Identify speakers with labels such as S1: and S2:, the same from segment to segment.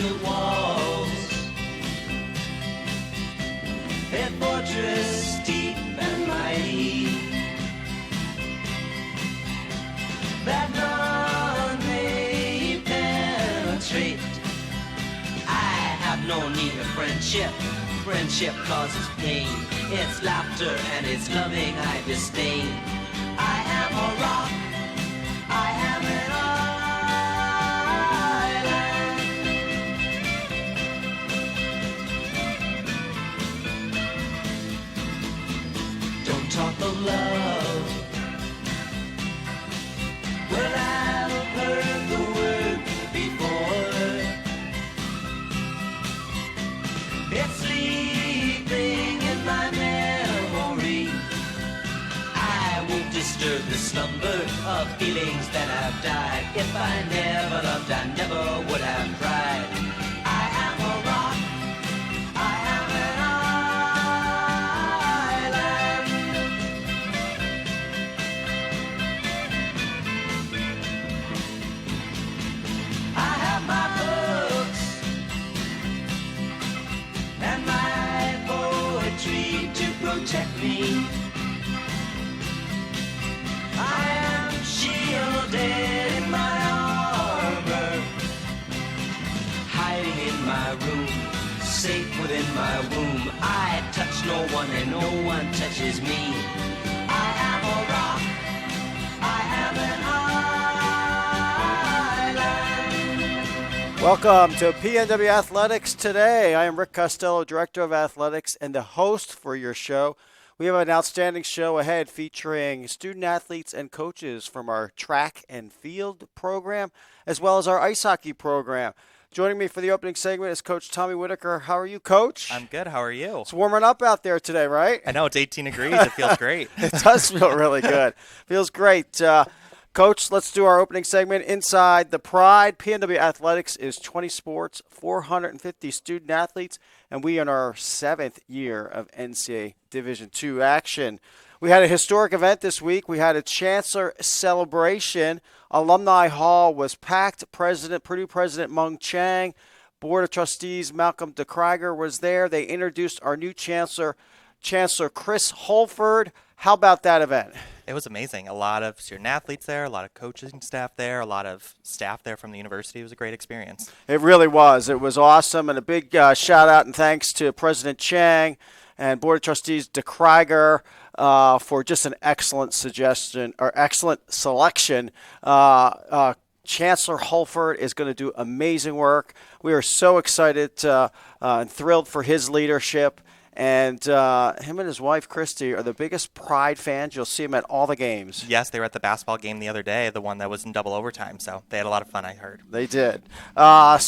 S1: built walls, a fortress deep and mighty, that none may penetrate. I have no need of friendship. Friendship causes pain. It's laughter and it's loving I disdain. I am a rock. I am an island. Don't talk of love. Well, I've heard the word before. It's sleeping in my memory. I won't disturb the slumber of feelings that have died. If I never loved, I never would have cried. I am a rock. I am an island. I have my books and my poetry to protect me. I am shielded in my armor, hiding in my room, safe within my womb. I touch no one and no one touches me. I am a rock. I am an island.
S2: Welcome to PNW Athletics Today. I am Rick Costello, Director of Athletics and the host for your show. We have an outstanding show ahead featuring student athletes and coaches from our track and field program, as well as our ice hockey program. Joining me for the opening segment is Coach Tommy Whitaker. How are you, Coach?
S3: I'm good. How are you?
S2: It's warming up out there today, right?
S3: I know. It's 18 degrees. It feels great.
S2: It does feel really good. Feels great. Coach, let's do our opening segment. Inside the Pride, PNW Athletics is 20 sports, 450 student athletes, and we are in our 7th year of NCAA Division II action. We had a historic event this week. We had a Chancellor celebration. Alumni Hall was packed. Purdue President Mung Chang, Board of Trustees Malcolm DeKreiger was there. They introduced our new Chancellor, Chancellor Chris Holford. How about that event?
S3: It was amazing. A lot of student athletes there, a lot of coaching staff there, a lot of staff there from the university. It was a great experience.
S2: It really was. It was awesome. And a big shout out and thanks to President Chang and Board of Trustees DeKreiger for just an excellent suggestion or excellent selection. Chancellor Holford is going to do amazing work. We are so excited and thrilled for his leadership. And him and his wife, Christy, are the biggest Pride fans. You'll see them at all the games.
S3: Yes, they were at the basketball game the other day, the one that was in double overtime. So they had a lot of fun, I heard.
S2: They did. Fall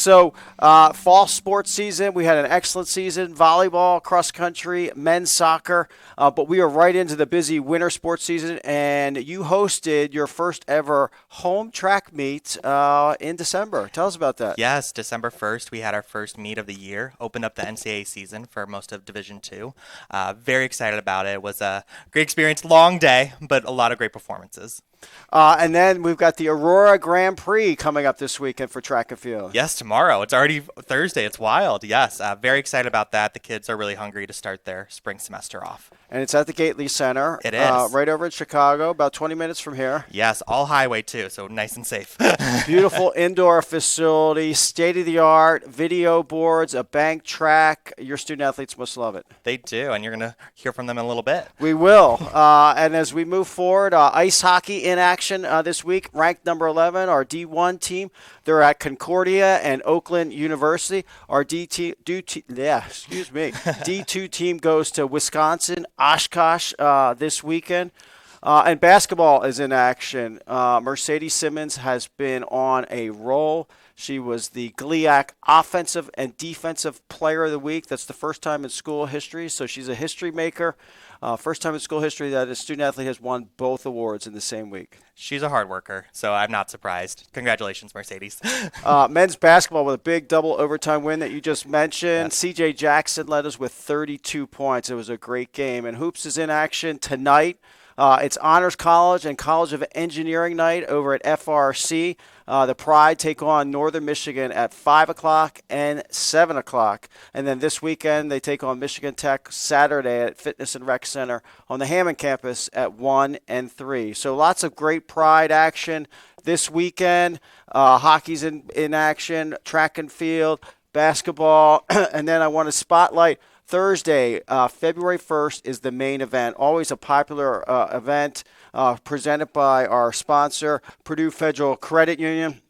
S2: sports season, we had an excellent season. Volleyball, cross country, men's soccer. But we are right into the busy winter sports season. And you hosted your first ever home track meet in December. Tell us about that.
S3: Yes, December 1st, we had our first meet of the year. Opened up the NCAA season for most of Division II. Very excited about it. It was a great experience. Long day, but a lot of great performances.
S2: And then we've got the Aurora Grand Prix coming up this weekend for track and field.
S3: Yes, tomorrow. It's already Thursday. It's wild. Yes, very excited about that. The kids are really hungry to start their spring semester off.
S2: And it's at the Gately Center.
S3: It is.
S2: Right over in Chicago, about 20 minutes from here.
S3: Yes, all highway too, so nice and safe.
S2: Beautiful indoor facility, state-of-the-art, video boards, a bank track. Your student athletes must love it.
S3: They do, and you're going to hear from them in a little bit.
S2: We will. And as we move forward, ice hockey in action this week, ranked number 11, our D1 team. They're at Concordia and Oakland University. Our D2 team goes to Wisconsin, Oshkosh this weekend. And basketball is in action. Mercedes Simmons has been on a roll. She was the GLIAC Offensive and Defensive Player of the Week. That's the first time in school history, so she's a history maker. First time in school history that a student athlete has won both awards in the same week.
S3: She's a hard worker, so I'm not surprised. Congratulations, Mercedes.
S2: Men's basketball with a big double overtime win that you just mentioned.
S3: Yes.
S2: CJ Jackson led us with 32 points. It was a great game. And hoops is in action tonight. It's Honors College and College of Engineering night over at FRC. The Pride take on Northern Michigan at 5 o'clock and 7 o'clock. And then this weekend, they take on Michigan Tech Saturday at Fitness and Rec Center on the Hammond campus at 1 and 3. So lots of great Pride action this weekend. Hockey's in action, track and field, basketball. And then I want to spotlight Thursday, February 1st, is the main event. Always a popular event presented by our sponsor, Purdue Federal Credit Union.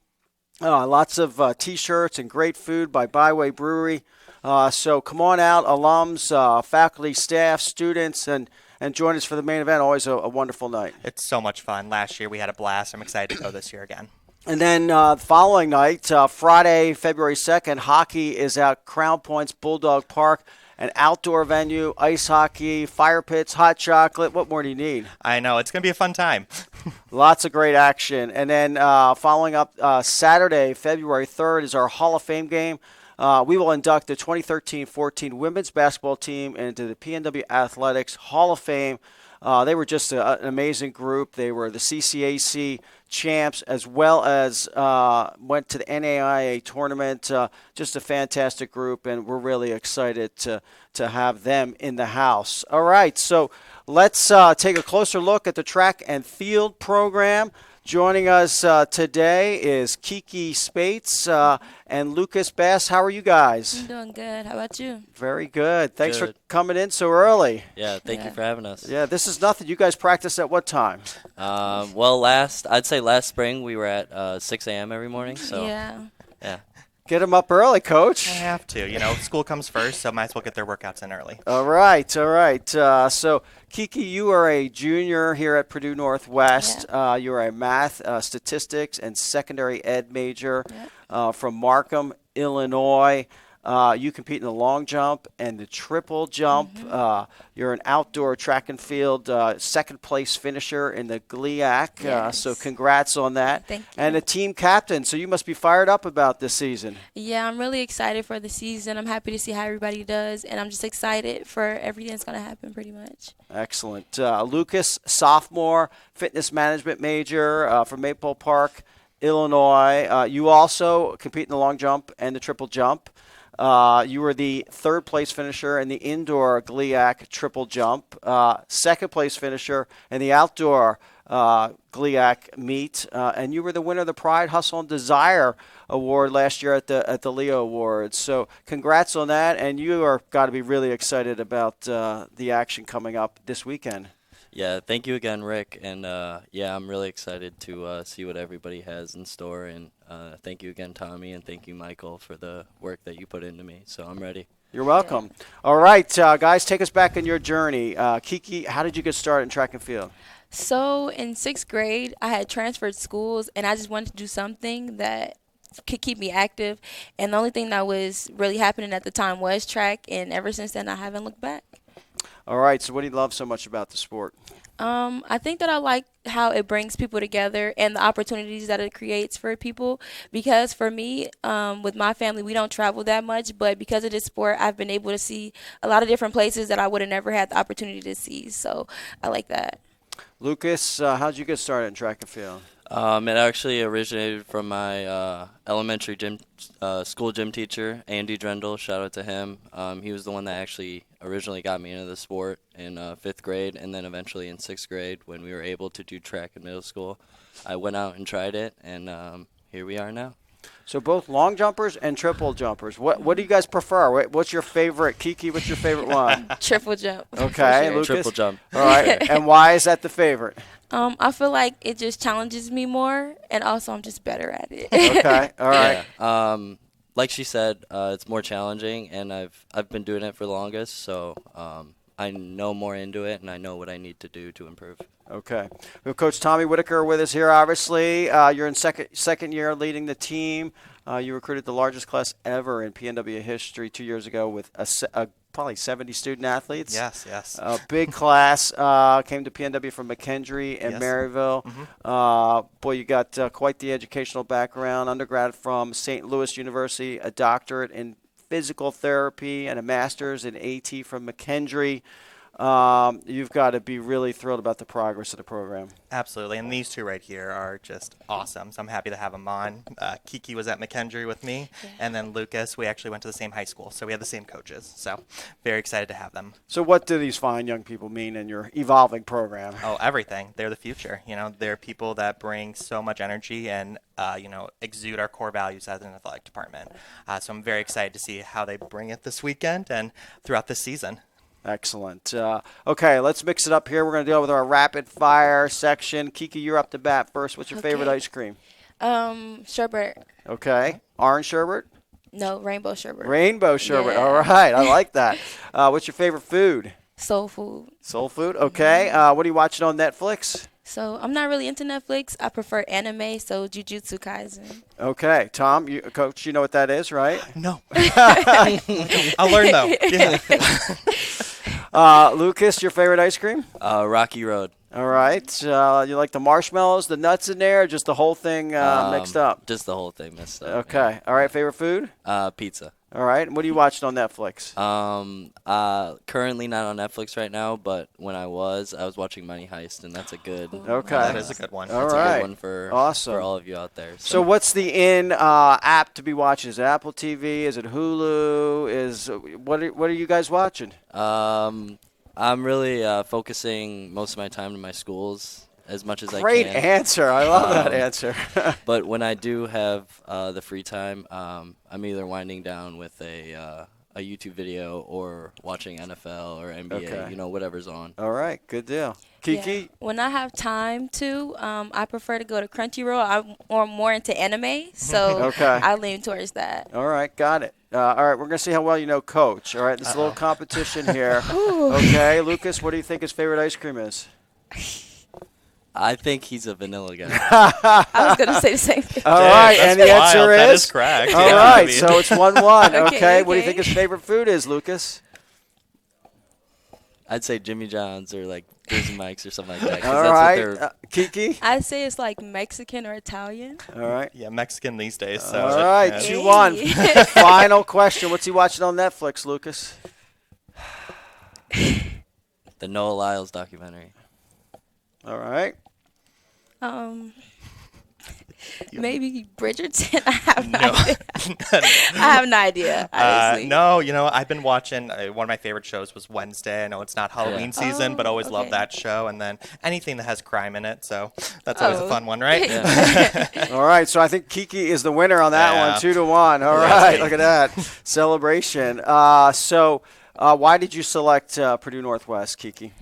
S2: Lots of T-shirts and great food by Byway Brewery. So come on out, alums, faculty, staff, students, and join us for the main event. Always a wonderful night.
S3: It's so much fun. Last year we had a blast. I'm excited to go this year again.
S2: And then the following night, Friday, February 2nd, hockey is at Crown Point's Bulldog Park. An outdoor venue, ice hockey, fire pits, hot chocolate. What more do you need?
S3: I know. It's going to be a fun time.
S2: Lots of great action. And then following up, Saturday, February 3rd, is our Hall of Fame game. We will induct the 2013-14 women's basketball team into the PNW Athletics Hall of Fame. They were just an amazing group. They were the CCAC champs, as well as went to the NAIA tournament. Just a fantastic group, and we're really excited to have them in the house. All right, so let's take a closer look at the track and field program. Joining us today is Kiki Spates and Lucas Bass. How are you guys?
S4: I'm doing good. How about you?
S2: Very good. Thanks for
S5: Good.
S2: coming in so early.
S5: Yeah, thank you for having us.
S2: Yeah, this is nothing. You guys practice at what time?
S5: Well, I'd say last spring we were at 6 a.m. every morning. So
S4: Yeah.
S5: yeah.
S2: Get them up early, Coach.
S3: I have to. You know, school comes first, so might as well get their workouts in early.
S2: All right, all right. So, Kiki, you are a junior here at Purdue Northwest. You are a math, statistics, and secondary ed major from Markham, Illinois. You compete in the long jump and the triple jump. You're an outdoor track and field second place finisher in the GLIAC.
S4: Yes.
S2: So congrats on that.
S4: Thank you.
S2: And a team captain. So you must be fired up about this season.
S4: Yeah, I'm really excited for the season. I'm happy to see how everybody does, and I'm just excited for everything that's going to happen pretty much.
S2: Excellent. Lucas, sophomore, fitness management major from Maple Park, Illinois. You also compete in the long jump and the triple jump. You were the third place finisher in the indoor GLIAC triple jump, second place finisher in the outdoor GLIAC meet, and you were the winner of the Pride, Hustle, and Desire Award last year at the Leo Awards. So congrats on that, and you are got to be really excited about the action coming up this weekend.
S5: Yeah, thank you again, Rick. And yeah, I'm really excited to see what everybody has in store. And thank you again, Tommy, and thank you, Michael, for the work that you put into me. So I'm ready.
S2: You're welcome. All right, guys, take us back in your journey. Kiki, how did you get started in track and field?
S4: So in 6th grade, I had transferred schools, and I just wanted to do something that could keep me active. And the only thing that was really happening at the time was track, and ever since then, I haven't looked back.
S2: All right, so what do you love so much about the sport?
S4: I think that I like how it brings people together and the opportunities that it creates for people. Because for me, with my family, we don't travel that much. But because of this sport, I've been able to see a lot of different places that I would have never had the opportunity to see. So I like that.
S2: Lucas, how did you get started in track and field?
S5: It actually originated from my elementary school gym teacher, Andy Drendel. Shout out to him. He was the one that actually originally got me into the sport in 5th grade, and then eventually in 6th grade when we were able to do track in middle school. I went out and tried it, and here we are now.
S2: So both long jumpers and triple jumpers. What do you guys prefer? What's your favorite? Kiki, what's your favorite one?
S4: Triple jump. for
S2: Okay,
S4: sure.
S2: Lucas?
S5: Triple jump.
S2: All right, and why is that the favorite?
S4: I feel like it just challenges me more, and also I'm just better at it.
S2: Okay, all right.
S5: Yeah. Like she said, it's more challenging, and I've been doing it for the longest, so I know more into it, and I know what I need to do to improve.
S2: Okay. We have Coach Tommy Whitaker with us here, obviously. You're in second year leading the team. You recruited the largest class ever in PNW history 2 years ago with probably 70 student athletes.
S3: Yes, yes.
S2: A big class came to PNW from McKendree and
S3: Yes.
S2: Maryville. Boy, you got quite the educational background. Undergrad from St. Louis University, a doctorate in physical therapy, and a master's in AT from McKendree. you've got to be really thrilled about the progress of the program.
S3: Absolutely, and these two right here are just awesome. So I'm happy to have them on. Kiki was at McKendree with me, and then Lucas, we actually went to the same high school, so we had the same coaches. So very excited to have them.
S2: So what do these fine young people mean in your evolving program?
S3: Oh, everything. They're the future. They're people that bring so much energy and exude our core values as an athletic department. So I'm very excited to see how they bring it this weekend and throughout this season.
S2: Excellent. Okay, let's mix it up here. We're going to deal with our rapid fire section. Kiki, you're up to bat first. What's your favorite ice cream?
S4: Sherbet.
S2: Okay. Orange sherbet?
S4: No, rainbow sherbet.
S2: Rainbow sherbet.
S4: Yeah.
S2: All right. I like that. What's your favorite food?
S4: Soul food.
S2: Soul food. Okay. What are you watching on Netflix?
S4: So I'm not really into Netflix. I prefer anime, so Jujutsu Kaisen.
S2: Okay. Tom, Coach, you know what that is, right?
S3: No. I'll learn, though. Yeah.
S2: Lucas, your favorite ice cream?
S5: Rocky Road.
S2: All right. You like the marshmallows, the nuts in there, or just the whole thing mixed up?
S5: Just the whole thing mixed up.
S2: Okay.
S5: Yeah.
S2: All right. Favorite food?
S5: Pizza.
S2: All right. And what are you watching on Netflix?
S5: Currently not on Netflix right now, but when I was watching Money Heist, and that's a good.
S2: Okay.
S3: That is a good one.
S2: All
S5: That's
S2: right.
S5: a good one for all of you out there.
S2: So what's the app to be watching? Is it Apple TV? Is it Hulu? What are you guys watching?
S5: I'm really focusing most of my time to my schools as much as I can.
S2: Great answer. I love that answer.
S5: But when I do have the free time, I'm either winding down with a YouTube video or watching NFL or NBA,
S2: Okay.
S5: whatever's on.
S2: All right. Good deal. Kiki?
S4: Yeah. When I have time to, I prefer to go to Crunchyroll. I'm more into anime, so
S2: Okay.
S4: I lean towards that.
S2: All right. Got it. All right. We're going to see how well you know Coach. All right. This is a little competition here. Okay. Lucas, what do you think his favorite ice cream is?
S5: I think he's a vanilla guy.
S4: I was going to say the same thing.
S2: All right.
S3: That's
S2: And the answer
S3: wild. That
S2: is?
S3: is correct.
S2: All
S3: Yeah,
S2: right.
S3: I mean-
S2: So it's 1-1. Okay. What do you
S4: Okay.
S2: think his favorite food is, Lucas?
S5: I'd say Jimmy John's or like Boozy Mike's or something like that. 'cause
S2: All
S5: that's
S2: right.
S5: what they're
S2: Kiki?
S4: I'd say it's like Mexican or Italian.
S2: All right.
S3: Yeah, Mexican these days. So
S2: All right.
S3: yeah.
S2: 2-1.
S4: Hey.
S2: Final question. What's he watching on Netflix, Lucas?
S5: the Noah Lyles documentary.
S2: All right.
S4: Maybe Bridgerton. I have no
S3: No.
S4: idea. I have no idea. Honestly.
S3: No, I've been watching, one of my favorite shows was Wednesday. I know it's not Halloween season, but always love
S4: okay.
S3: that show. And then anything that has crime in it. So that's always a
S4: Oh.
S3: fun one, right?
S2: All right. So I think Kiki is the winner on that
S3: Yeah.
S2: one, 2-1. All
S3: Yeah.
S2: right. Look at that celebration. So why did you select Purdue Northwest, Kiki?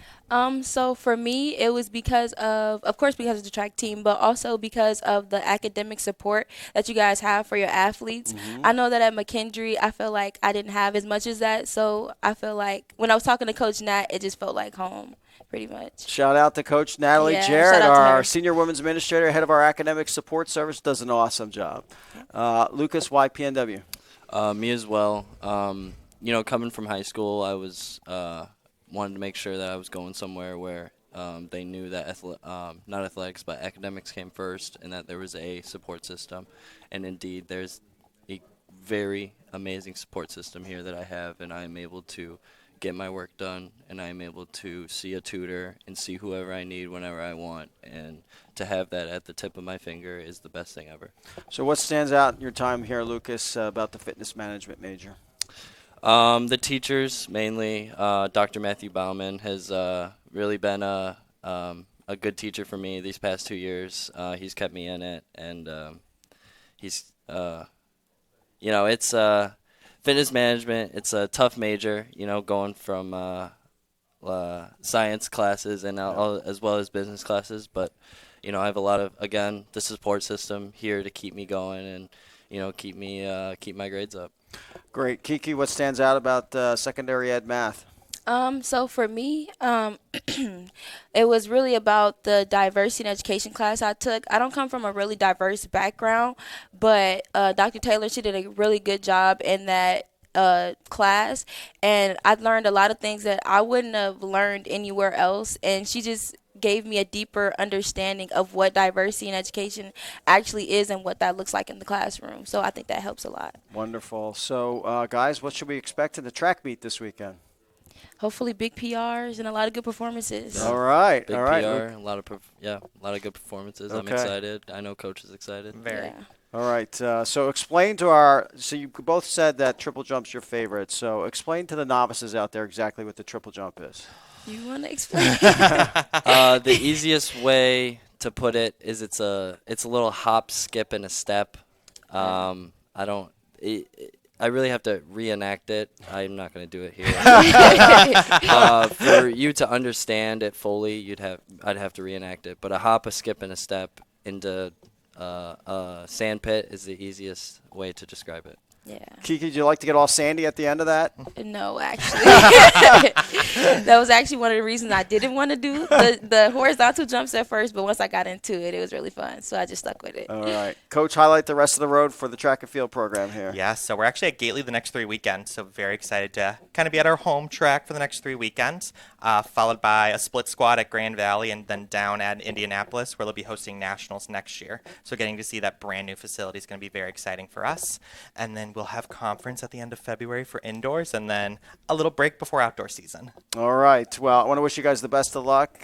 S4: So for me, it was because of course, because of the track team, but also because of the academic support that you guys have for your athletes. I know that at McKendree, I feel like I didn't have as much as that. So I feel like when I was talking to Coach Nat, it just felt like home, pretty much.
S2: Shout out to Coach Natalie
S4: Yeah,
S2: Jarrett,
S4: shout out to
S2: our
S4: her.
S2: senior women's administrator, head of our academic support service, does an awesome job. Lucas, why PNW?
S5: Me as well. Coming from high school, I was wanted to make sure that I was going somewhere where they knew that not athletics but academics came first, and that there was a support system. And indeed, there's a very amazing support system here that I have, and I am able to get my work done, and I am able to see a tutor and see whoever I need whenever I want, and to have that at the tip of my finger is the best thing ever.
S2: So what stands out in your time here, Lucas, about the fitness management major?
S5: The teachers, mainly Dr. Matthew Bauman, has really been a good teacher for me these past 2 years. He's kept me in it, and he's, it's fitness management. It's a tough major, going from science classes and as well as business classes. But, I have a lot of, again, the support system here to keep me going and, keep my grades up.
S2: Great. Kiki, what stands out about secondary ed math?
S4: So for me, it was really about the diversity in education class I took. I don't come from a really diverse background, but Dr. Taylor, she did a really good job in that class, and I learned a lot of things that I wouldn't have learned anywhere else, and she just gave me a deeper understanding of what diversity in education actually is and what that looks like in the classroom. So I think that helps a lot.
S2: Wonderful. So, guys, what should we expect in the track meet this weekend?
S4: Hopefully big PRs and a lot of good performances.
S2: All right.
S5: Big
S2: All right.
S5: PR, a lot of good performances. I'm
S2: Okay.
S5: excited. I know Coach is excited.
S3: Very.
S4: Yeah.
S2: All right. So explain to so you both said that triple jump's your favorite. So explain to the novices out there exactly what the triple jump is.
S4: You want to explain?
S5: The easiest way to put it is it's a little hop, skip, and a step. I really have to reenact it. I'm not going to do it here. For you to understand it fully, I'd have to reenact it. But a hop, a skip, and a step into a sand pit is the easiest way to describe it.
S4: Yeah.
S2: Kiki, would you like to get all sandy at the end of that?
S4: No, actually. That was actually one of the reasons I didn't want to do the horizontal jumps at first, but once I got into it, it was really fun. So I just stuck with it.
S2: All right. Coach, highlight the rest of the road for the track and field program here.
S3: Yeah, so we're actually at Gately the next 3 weekends, so very excited to kind of be at our home track for the next 3 weekends, followed by a split squad at Grand Valley and then down at Indianapolis, where they'll be hosting nationals next year. So getting to see that brand new facility is going to be very exciting for us. And then we'll have conference at the end of February for indoors, and then a little break before outdoor season.
S2: All right. Well, I want to wish you guys the best of luck.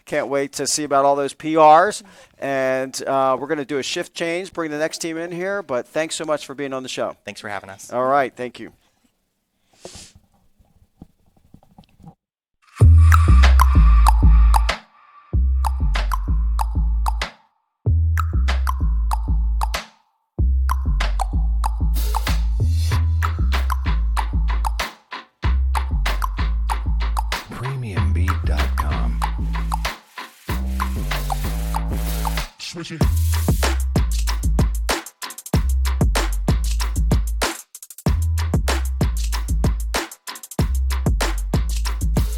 S2: Can't wait to see about all those PRs. And we're going to do a shift change, bring the next team in here. But thanks so much for being on the show.
S3: Thanks for having us.
S2: All right. Thank you.
S6: PremiumBeat.com. Switch it.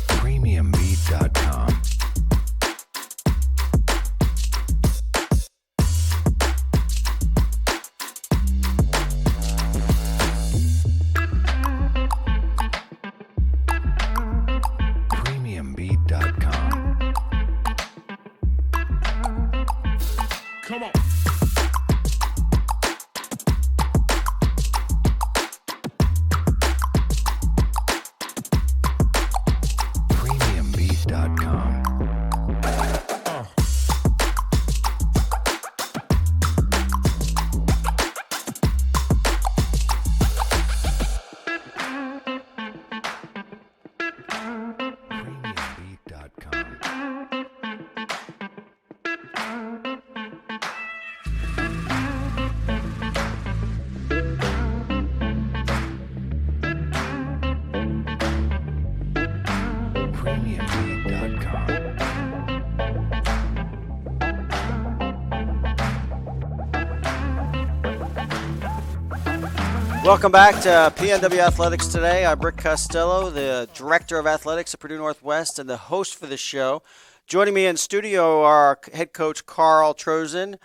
S6: PremiumBeat.com. PremiumBeat.com. Come on. PremiumBeat.com. PremiumBeat.com. PremiumBeat.com.
S2: Welcome back to PNW Athletics Today. I'm Rick Costello, the Director of Athletics at Purdue Northwest and the host for the show. Joining me in studio are head coach Carl Trozen,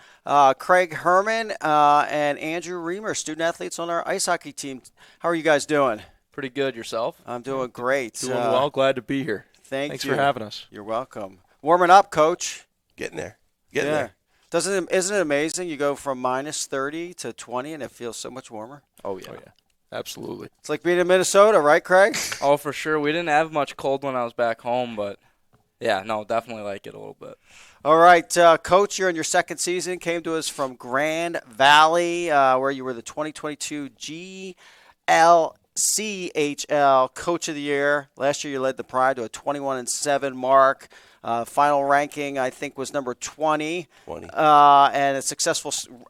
S2: Craig Herman, and Andrew Reamer, student athletes on our ice hockey team. How are you guys doing?
S7: Pretty good. Yourself?
S2: I'm doing great.
S7: Doing well. Glad to be here.
S2: Thanks
S7: for having us.
S2: You're welcome. Warming up, Coach.
S8: Getting there. Getting there.
S2: Isn't it amazing? You go from minus 30 to 20, and it feels so much warmer.
S7: Oh, yeah. Absolutely.
S2: It's like being in Minnesota, right, Craig?
S7: Oh, for sure. We didn't have much cold when I was back home, but, yeah, no, definitely like it a little bit.
S2: All right, Coach, you're in your second season. Came to us from Grand Valley, where you were the 2022 GLCHL Coach of the Year. Last year you led the Pride to a 21-7 mark. Final ranking, I think, was number 20. And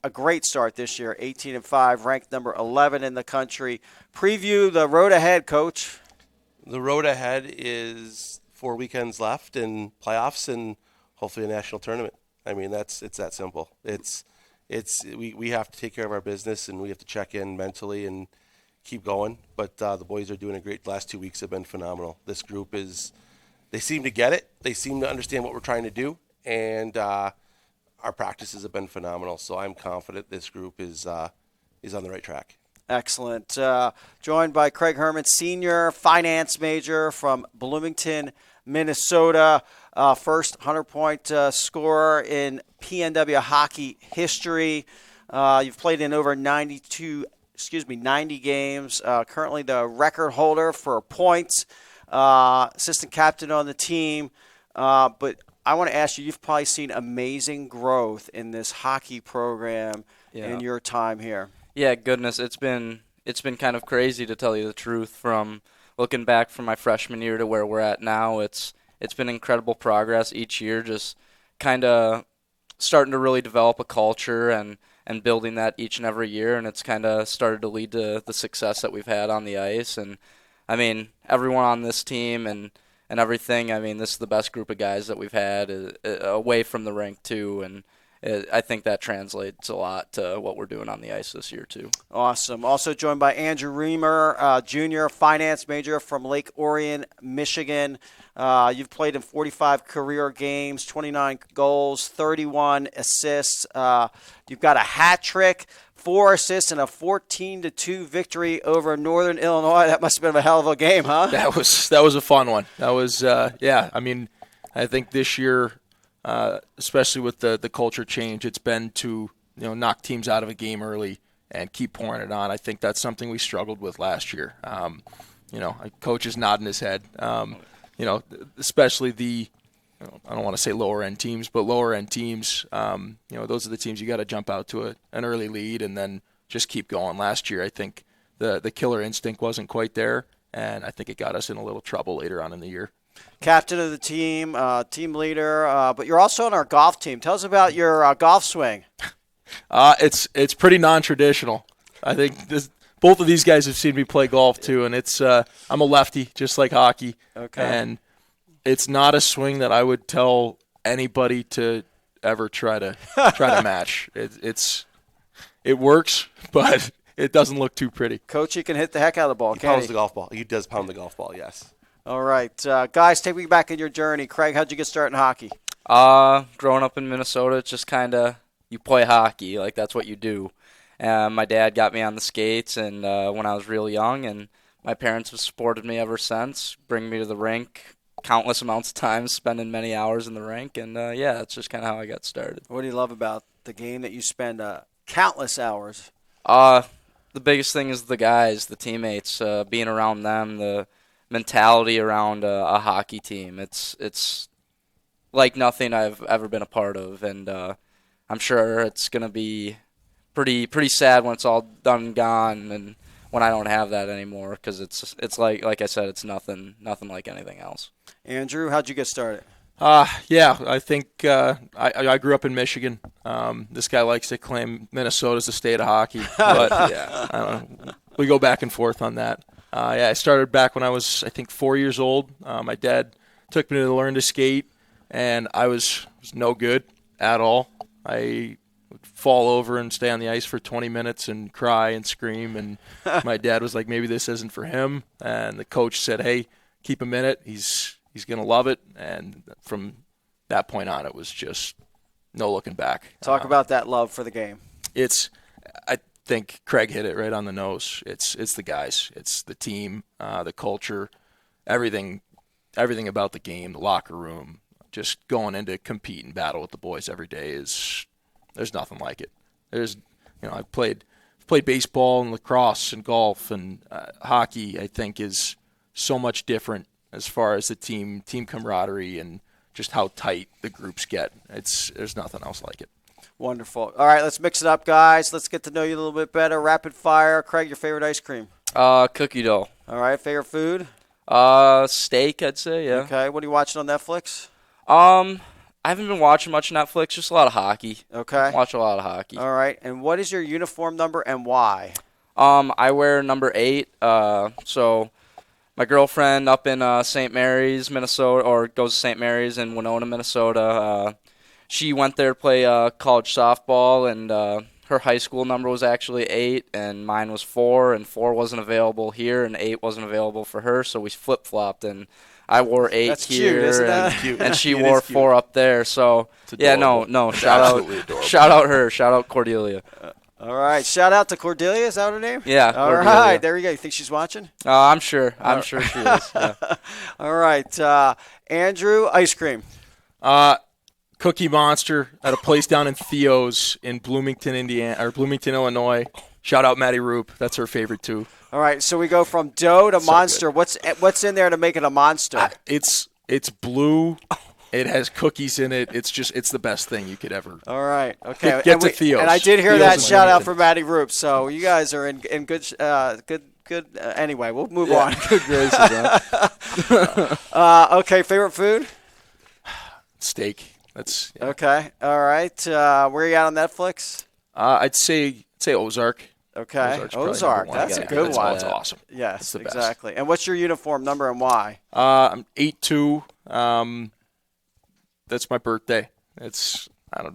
S2: a great start this year, 18-5, ranked number 11 in the country. Preview the road ahead, Coach.
S8: The road ahead is 4 weekends left and playoffs and hopefully a national tournament. I mean, it's that simple. We have to take care of our business and we have to check in mentally and keep going. But the boys are doing a great. The last 2 weeks have been phenomenal. This group they seem to get it. They seem to understand what we're trying to do, and our practices have been phenomenal. So I'm confident this group is on the right track.
S2: Excellent. Joined by Craig Herman, senior finance major from Bloomington, Minnesota. First 100-point scorer in PNW hockey history. You've played in over 90 games. Currently the record holder for points. assistant captain on the team. But I want to ask you, you've probably seen amazing growth in this hockey program in your time here.
S7: Yeah, goodness, it's been kind of crazy, to tell you the truth. From looking back from my freshman year to where we're at now, it's been incredible progress each year, just kind of starting to really develop a culture and building that each and every year, and it's kind of started to lead to the success that we've had on the ice. And I mean, everyone on this team and everything, I mean, this is the best group of guys that we've had away from the rink too, and I think that translates a lot to what we're doing on the ice this year too.
S2: Awesome. Also joined by Andrew Reamer, junior finance major from Lake Orion, Michigan. You've played in 45 career games, 29 goals, 31 assists. You've got a hat trick, 4 assists, and a 14-2 victory over Northern Illinois. That must have been a hell of a game, huh?
S9: That was a fun one. That was I mean, I think this year, especially with the culture change, it's been to knock teams out of a game early and keep pouring it on. I think that's something we struggled with last year. Coach is nodding his head. Especially the I don't want to say lower end teams, but lower end teams. Those are the teams you got to jump out to an early lead and then just keep going. Last year, I think the killer instinct wasn't quite there, and I think it got us in a little trouble later on in the year.
S2: Captain of the team, team leader, but you're also on our golf team. Tell us about your golf swing.
S9: It's pretty non-traditional. I think both of these guys have seen me play golf too, and I'm a lefty, just like hockey.
S2: Okay.
S9: And it's not a swing that I would tell anybody to ever try to match. It works, but it doesn't look too pretty.
S2: Coach, you can hit the heck out of the ball,
S8: He
S2: can't
S8: pounds
S2: he?
S8: the golf ball. He does pound the golf ball, yes.
S2: All right. Guys, take me back in your journey. Craig, how'd you get started in hockey?
S7: Growing up in Minnesota, it's just kind of, you play hockey, like that's what you do. My dad got me on the skates and when I was real young, and my parents have supported me ever since, bringing me to the rink countless amounts of times, spending many hours in the rink, and that's just kind of how I got started.
S2: What do you love about the game that you spend countless hours?
S7: The biggest thing is the guys, the teammates, being around them, the mentality around a hockey team. It's like nothing I've ever been a part of, and I'm sure it's gonna be pretty sad when it's all done and gone, and when I don't have that anymore, because it's like I said, it's nothing like anything else.
S2: Andrew, how'd you get started?
S9: I think I grew up in Michigan. This guy likes to claim Minnesota's the state of hockey, but I don't know. We go back and forth on that. I started back when I was, I think, 4 years old. My dad took me to learn to skate, and I was no good at all. I would fall over and stay on the ice for 20 minutes and cry and scream, and my dad was like, maybe this isn't for him. And the coach said, hey, keep him in it. He's going to love it. And from that point on, it was just no looking back.
S2: Talk about that love for the game.
S9: I think Craig hit it right on the nose. It's the guys. It's the team, the culture, everything about the game, the locker room, just going in to compete and battle with the boys every day there's nothing like it. I've played baseball and lacrosse and golf, and hockey, I think, is so much different as far as the team camaraderie and just how tight the groups get. There's nothing else like it.
S2: Wonderful. All right, let's mix it up, guys. Let's get to know you a little bit better. Rapid fire. Craig, your favorite ice cream?
S7: Cookie dough.
S2: All right, favorite food?
S7: Steak, I'd say, yeah.
S2: Okay, what are you watching on Netflix?
S7: I haven't been watching much Netflix, just a lot of hockey.
S2: Okay.
S7: Watch a lot of hockey.
S2: All right, and what is your uniform number and why?
S7: I wear number 8, so my girlfriend up in St. Mary's, Minnesota, or goes to St. Mary's in Winona, Minnesota. She went there to play college softball, and her high school number was actually 8, and mine was 4, and 4 wasn't available here, and 8 wasn't available for her, so we flip-flopped, and I wore 8
S2: That's
S7: here,
S2: cute, isn't that?
S7: and she
S8: It
S7: wore
S8: is cute.
S7: 4 up there. So no, shout out her, shout out Cordelia.
S2: All right, shout out to Cordelia. Is that her name?
S7: Yeah.
S2: All
S7: Cordelia.
S2: right, there you go. You think she's watching?
S7: I'm sure she is. Yeah.
S2: All right, Andrew, ice cream.
S9: Cookie Monster at a place down in Theo's in Bloomington, Illinois. Shout out Maddie Roop. That's her favorite too.
S2: All right, so we go from dough to
S9: So
S2: monster. What's in there to make it a monster?
S9: It's blue. It has cookies in it. It's the best thing you could ever.
S2: All right. Okay.
S9: Get to Theo's.
S2: And I did hear
S9: Theo's
S2: that
S9: is
S2: shout out
S9: amazing.
S2: for Maddie Roop. So you guys are in good good. Anyway, we'll move on.
S7: Good graces,
S2: Okay. Favorite food?
S9: Steak. That's yeah.
S2: Okay. All right. Where are you at on Netflix?
S9: I'd say Ozark.
S2: Okay.
S9: Ozark's probably
S2: Ozark.
S9: number one.
S2: That's
S9: Yeah,
S2: a good
S9: that's
S2: one.
S9: That's awesome.
S2: Yes,
S9: the best.
S2: exactly. And what's your uniform number and why?
S9: I'm 8'2". That's my birthday.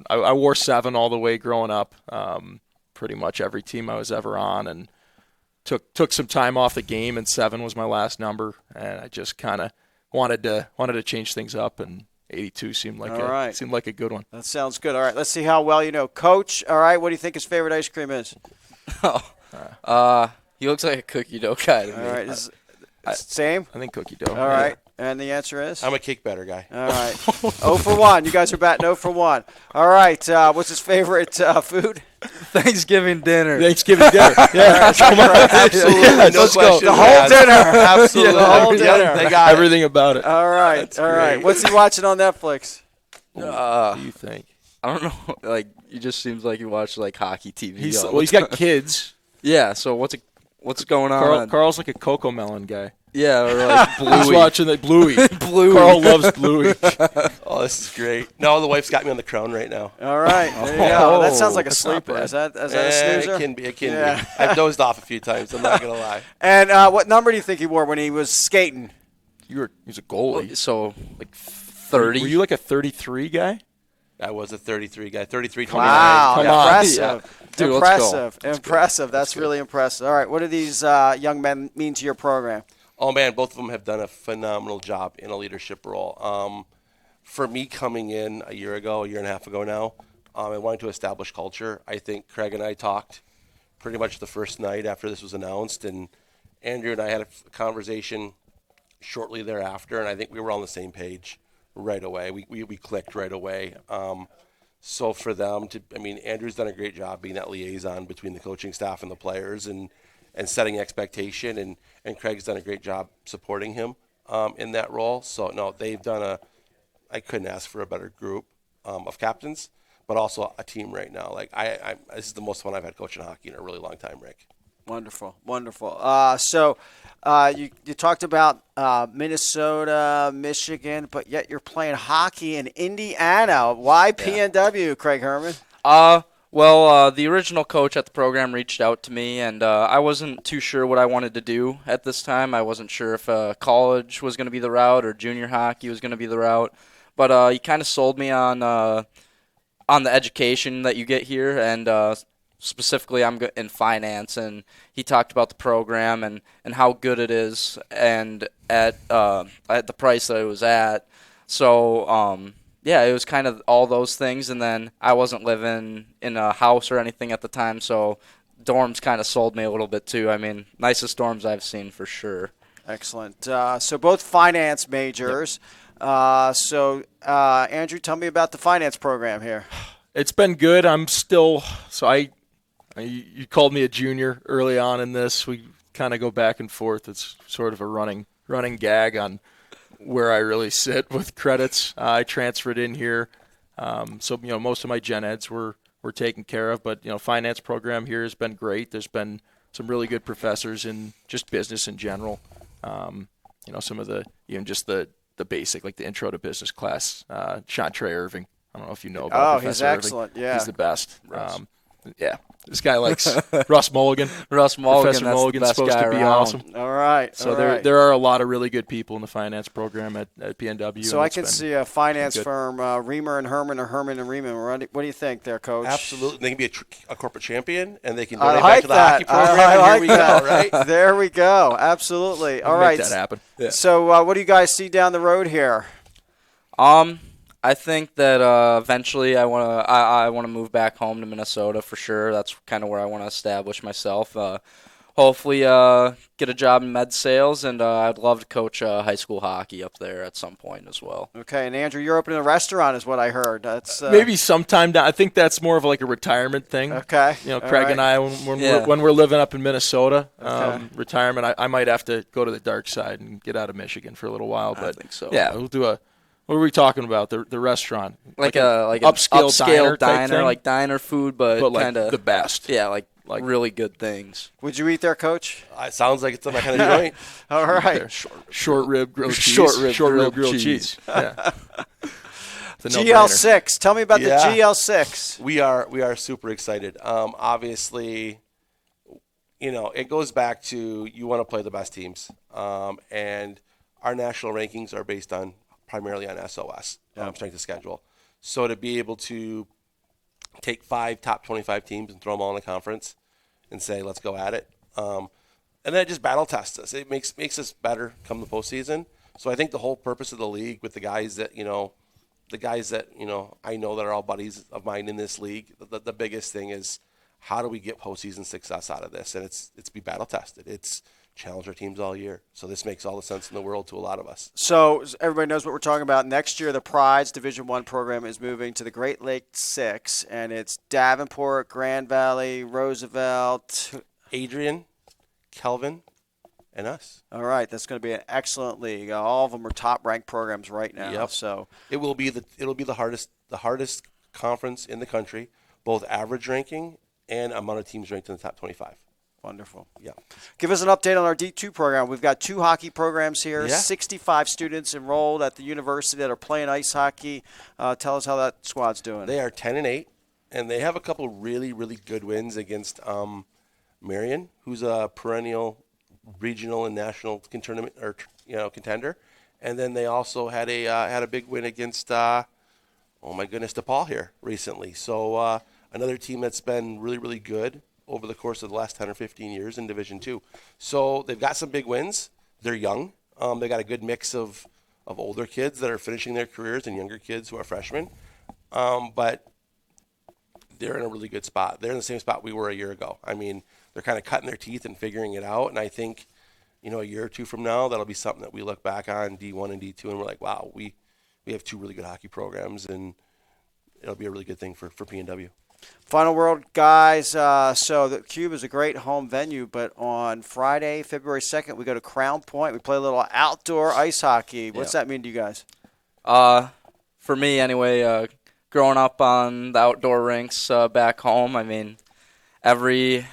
S9: I wore 7 all the way growing up. Pretty much every team I was ever on, and took some time off the game, and 7 was my last number, and I just kind of wanted to change things up, and 82 seemed like a good one.
S2: That sounds good. All right. Let's see how well you know Coach. All right. What do you think his favorite ice cream is?
S7: He looks like a cookie dough guy to me.
S2: All right. Same?
S9: I think cookie dough.
S2: All right. And the answer is?
S8: I'm a cake batter guy.
S2: All right. 0 for 1. You guys are batting 0 for 1. All right. What's his favorite food?
S7: Thanksgiving dinner.
S9: Thanksgiving dinner. Yeah, come on.
S8: Absolutely.
S9: Yeah,
S8: No
S9: let's go.
S8: question
S2: The whole
S8: asked.
S2: dinner.
S8: Absolutely.
S2: The whole dinner.
S8: They got it.
S9: Everything about it.
S2: All right.
S9: That's
S2: All right.
S9: great.
S2: What's he watching on Netflix?
S9: What do you think?
S7: I don't know. Like, he just seems like he watched like hockey TV.
S9: He's
S7: all the
S9: he's got
S7: time.
S9: kids.
S7: Yeah. So what's going on?
S9: Carl's like a Cocoa Melon guy.
S7: Yeah, or like
S9: He's
S7: Bluey.
S9: watching the Bluey.
S7: Bluey.
S9: Carl loves Bluey.
S8: Oh, this is great. No, the wife's got me on the Crown right now.
S2: All right. There you go. That sounds like a
S9: That's not
S2: sleeper.
S9: bad.
S2: Is that a snoozer?
S8: It can be. It can
S2: Yeah.
S8: be. I've dozed off a few times. I'm not gonna lie.
S2: And what number do you think he wore when he was skating?
S9: He's a goalie.
S7: So like 30.
S9: Were you like a 33 guy?
S8: I was a 33 guy. 33, 29.
S2: Wow.
S9: Come on.
S2: Impressive.
S7: Dude, let's go.
S2: Impressive. That's really impressive. All right. What do these young men mean to your program?
S8: Oh, man, both of them have done a phenomenal job in a leadership role. For me coming in a year and a half ago now, and wanting to establish culture, I think Craig and I talked pretty much the first night after this was announced, and Andrew and I had a conversation shortly thereafter, and I think we were on the same page right away. We clicked right away. So for them Andrew's done a great job being that liaison between the coaching staff and the players and setting expectation, and Craig's done a great job supporting him in that role. So, no, they've done I couldn't ask for a better group of captains, but also a team right now. Like, this is the most fun I've had coaching hockey in a really long time, Rick.
S2: Wonderful. So you talked about Minnesota, Michigan, but yet you're playing hockey in Indiana. Why PNW, Craig Herman?
S7: Well, the original coach at the program reached out to me, and I wasn't too sure what I wanted to do at this time. I wasn't sure if college was going to be the route or junior hockey was going to be the route. But he kind of sold me on the education that you get here, and specifically I'm in finance. And he talked about the program and how good it is, and at the price that it was at. So yeah, it was kind of all those things, and then I wasn't living in a house or anything at the time, so dorms kind of sold me a little bit too. I mean, nicest dorms I've seen for sure.
S2: Excellent. So both finance majors. Yep. Andrew, tell me about the finance program here.
S9: It's been good. I'm still you called me a junior early on in this. We kind of go back and forth. It's sort of a running gag on where I really sit with credits. I transferred in here, so most of my gen eds were taken care of. But finance program here has been great. There's been some really good professors in just business in general. Some of the basic, like the intro to business class. Sean Trey Irving. I don't know if you know about Professor
S2: he's
S9: Irving.
S2: excellent. Yeah,
S9: he's the best. Yeah. This guy likes Russ Mulligan.
S7: Russ Mulligan,
S9: Professor
S7: that's
S9: Mulligan's
S7: the best
S9: supposed
S7: guy
S9: to be
S7: around.
S9: awesome.
S2: All right.
S9: So there are a lot of really good people in the finance program at PNW.
S2: So I can see a finance firm, Reamer and Herman, or Herman and Reamer. What do you think there, Coach?
S8: Absolutely. They can be a corporate champion, and they can
S2: I
S8: donate
S2: like
S8: back to the
S2: that.
S8: hockey program,
S2: I
S8: and
S2: like
S8: here we
S2: that.
S8: go, right?
S2: There we go. Absolutely. All right.
S9: Make that happen. Yeah.
S2: So what do you guys see down the road here?
S7: I think that eventually I want to move back home to Minnesota for sure. That's kind of where I want to establish myself. hopefully get a job in med sales, and I'd love to coach high school hockey up there at some point as well.
S2: Okay, and Andrew, you're opening a restaurant, is what I heard. That's
S9: Maybe sometime down. I think that's more of like a retirement thing.
S2: Okay.
S9: You know,
S2: All
S9: Craig
S2: right.
S9: and I, when we're living up in Minnesota,
S2: Okay.
S9: retirement, I might have to go to the dark side and get out of Michigan for a little while. But
S7: I think so.
S9: yeah, we'll do a. What are we talking about? The restaurant,
S7: Like
S9: an
S7: an
S9: upscale diner, type thing?
S7: like diner food, but
S9: like
S7: kind of
S9: the best.
S7: Yeah, like really good things.
S2: Would you eat there, Coach?
S8: It sounds like it's my kind of joint.
S2: All right.
S9: Short rib grilled cheese.
S7: Short rib
S9: grilled cheese. Yeah. It's a no-brainer.
S2: GL6. Tell me about the
S8: Yeah.
S2: GL6.
S8: We are super excited. Obviously, you know, it goes back to you want to play the best teams, and our national rankings are based on primarily on SOS, strength of schedule. So to be able to take 5 top 25 teams and throw them all in a conference and say, let's go at it, and then it just battle tests us. It makes us better come the postseason. So I think the whole purpose of the league with the guys that I know that are all buddies of mine in this league, the biggest thing is how do we get postseason success out of this? And it's be battle tested. It's challenge our teams all year. So this makes all the sense in the world to a lot of us.
S2: So everybody knows what we're talking about. Next year, the Pride's Division I program is moving to the Great Lakes 6, and it's Davenport, Grand Valley, Roosevelt.
S8: Adrian, Kelvin, and us.
S2: All right, that's going to be an excellent league. All of them are top-ranked programs right now.
S8: Yep.
S2: So
S8: It'll be the hardest conference in the country, both average ranking and amount of teams ranked in the top 25.
S2: wonderful.
S8: Yeah.
S2: Give us an update on our D2 program. We've got 2 hockey programs here,
S8: Yeah.
S2: 65 students enrolled at the university that are playing ice hockey. Tell us how that squad's doing.
S8: They are 10-8, and they have a couple really, really good wins against Marion, who's a perennial regional and national tournament contender, and then they also had a big win against DePaul here recently. So another team that's been really, really good over the course of the last 10 or 15 years in Division II. So they've got some big wins. They're young. They got a good mix of older kids that are finishing their careers and younger kids who are freshmen. But they're in a really good spot. They're in the same spot we were a year ago. I mean, they're kind of cutting their teeth and figuring it out. And I think, a year or two from now, that'll be something that we look back on D1 and D2 and we're like, wow, we have 2 really good hockey programs, and it'll be a really good thing for PNW.
S2: Final word, guys. So the Cube is a great home venue, but on Friday, February 2nd, we go to Crown Point. We play a little outdoor ice hockey. What's that mean to you guys?
S7: For me, anyway, growing up on the outdoor rinks back home, I mean, every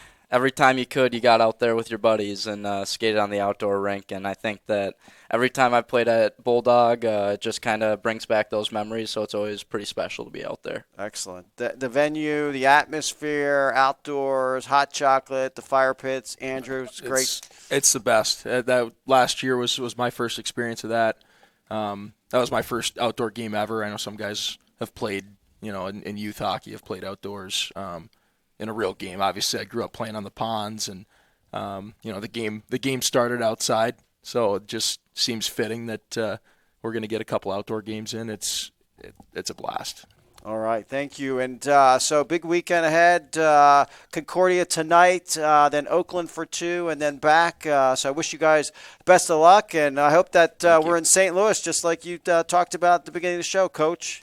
S7: time you could, you got out there with your buddies and skated on the outdoor rink. And I think that every time I played at Bulldog, it just kind of brings back those memories. So it's always pretty special to be out there.
S2: Excellent. The venue, the atmosphere, outdoors, hot chocolate, the fire pits. Andrew, it's great.
S9: It's the best. That last year was my first experience of that. That was my first outdoor game ever. I know some guys have played, in youth hockey, have played outdoors in a real game. Obviously, I grew up playing on the ponds, and the game started outside. So it just seems fitting that we're going to get a couple outdoor games in. It's a blast.
S2: All right, thank you. And so big weekend ahead. Concordia tonight, then Oakland for 2, and then back. So I wish you guys best of luck, and I hope that we're in St. Louis, just like you talked about at the beginning of the show, Coach.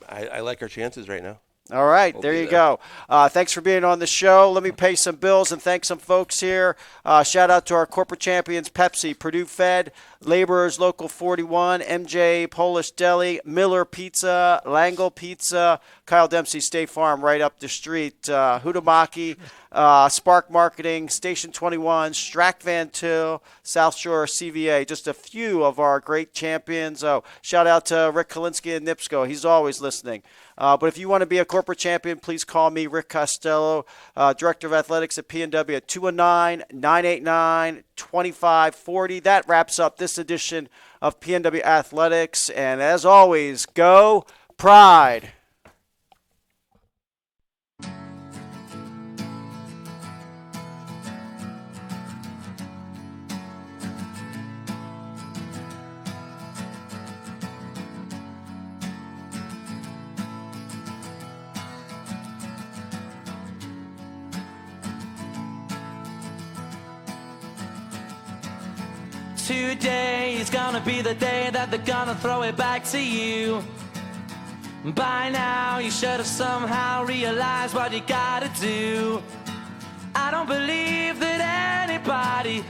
S8: I like our chances right now.
S2: All right, there you go. Thanks for being on the show. Let me pay some bills and thank some folks here. Shout out to our corporate champions, Pepsi, Purdue Fed, Laborers Local 41, MJ Polish Deli, Miller Pizza, Langle Pizza, Kyle Dempsey State Farm right up the street, Hudamaki, Spark Marketing, Station 21, Strack Van Til, South Shore CVA, just a few of our great champions. Shout out to Rick Kalinsky in NIPSCO. He's always listening. But if you want to be a corporate champion, please call me, Rick Costello, Director of Athletics at PNW at 219-989-2540. That wraps up this edition of PNW Athletics. And as always, go Pride!
S1: today is gonna be the day that they're gonna throw it back to you. By now you should have somehow realized what you gotta do. I don't believe that anybody